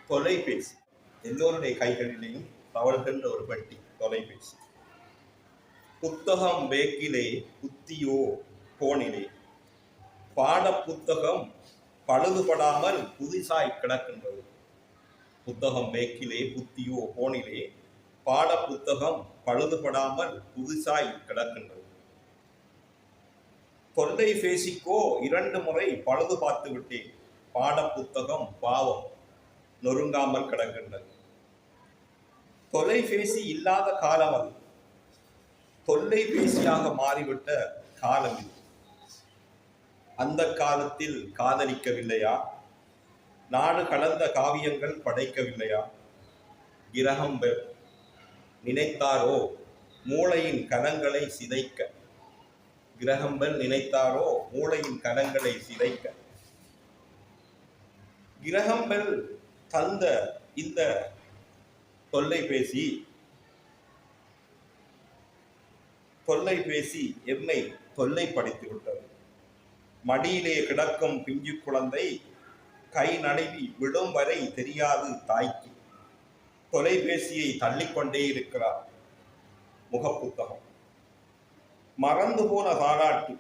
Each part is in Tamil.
தொலைபேசி எல்லோருடைய கைகளிலேயும் தவழ்கின்ற ஒரு பெட்டி தொலைபேசி. புத்தகம் பேக்கிலே புத்தியோ போனிலே, பாட புத்தகம் பழுதுபடாமல் புதிசாய் கிடக்கின்றது. புத்தகம் பேக்கிலே புத்தியோ போனிலே, பாட புத்தகம் பழுதுபடாமல் புதிசாய் கிடக்கின்றது. தொலைபேசிக்கோ 2 முறை பழுது பார்த்து விட்டேன், பாட புத்தகம் பாவம் நொறுங்காமல் கிடக்கின்றது. தொலைபேசி இல்லாத காலம் அது, தொல்லைபேசியாக மாறிவிட்ட காலம் இது. அந்த காலத்தில் காதலிக்கவில்லையா? நாடு கடந்த காவியங்கள் படைக்கவில்லையா? கிரஹம் பெல் நினைத்தாரோ மூளையின் கலங்களை சிதைக்க. கிரஹம் பெல் நினைத்தாரோ மூளையின் கலங்களை சிதைக்க. கிரஹம் பெல் தந்த இந்த தொல்லைபேசி எம்மை தொல்லைப்படுத்தி விட்டது. மடியிலே கிடக்கும் பிஞ்சு குழந்தை கை நழுவி விடும் வரை தெரியாது தாய்க்கு. தொலைபேசியை தள்ளிக்கொண்டே இருக்கிறார். முகப்புத்தகம் மறந்து போன தாலாட்டு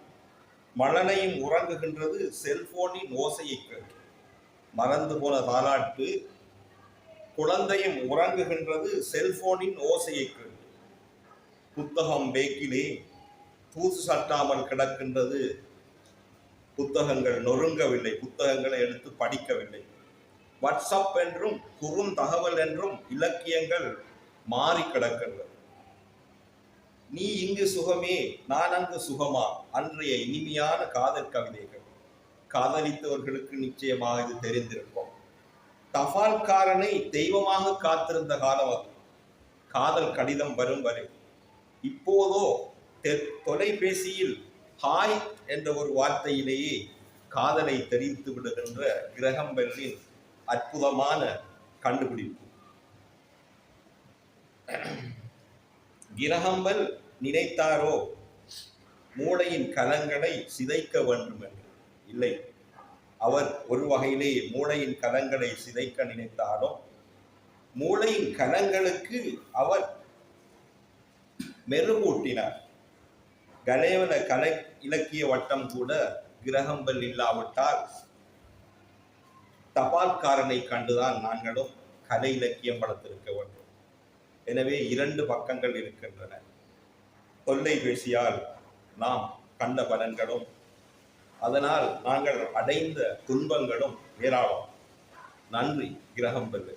மழலையும் உறங்குகின்றது செல்போனின் ஓசையை கேட்டு. மறந்து போன தாலாட்டு குழந்தையும் உறங்குகின்றது செல்போனின் ஓசையை கேட்டு. புத்தகம் பேக்கிலே தூசு சட்டாமல் கிடக்கின்றது. புத்தகங்கள் நொறுங்கவில்லை, புத்தகங்களை எடுத்து படிக்கவில்லை. வாட்ஸ்அப் என்றும் குறுந்தகவல் என்றும் இலக்கியங்கள் மாறி கிடக்கின்றது. நீ இங்கு சுகமே நான் அங்கு சுகமா, அன்றைய இனிமையான காதல் கவிதைகள். காதலித்தவர்களுக்கு நிச்சயமாக இது தெரிந்திருக்கும். தபால்காரனை தெய்வமாக காத்திருந்த காலம் அது, காதல் கடிதம் வரும் வரை. இப்போதோ தொலைபேசியில் ஹாய் என்ற ஒரு வார்த்தையிலேயே காதலை தெரிவித்து விடுகின்ற கிரஹம் பெல்லின் அற்புதமான கண்டுபிடிப்பு. கிரஹம் பெல் நினைத்தாரோ மூளையின் கலங்களை சிதைக்க வேண்டும் என்று? இல்லை, அவர் ஒரு வகையிலே மூளையின் கலங்களை சிதைக்க நினைத்தாலும் மூளையின் கலங்களுக்கு அவர் மெருகூட்டினார். கலேவல கலை இலக்கிய வட்டம் கூட கிரஹம் பெல் இல்லாவிட்டால் தபால்காரனை கண்டுதான் நாங்களும் கலை இலக்கியம் படுத்திருக்க வேண்டும். எனவே 2 பக்கங்கள் இருக்கின்றன. தொல்லைபேசியால் நாம் கண்ட பலன்களும் அதனால் நாங்கள் அடைந்த துன்பங்களும் ஏராளம். நன்றி கிரஹம் பெல்.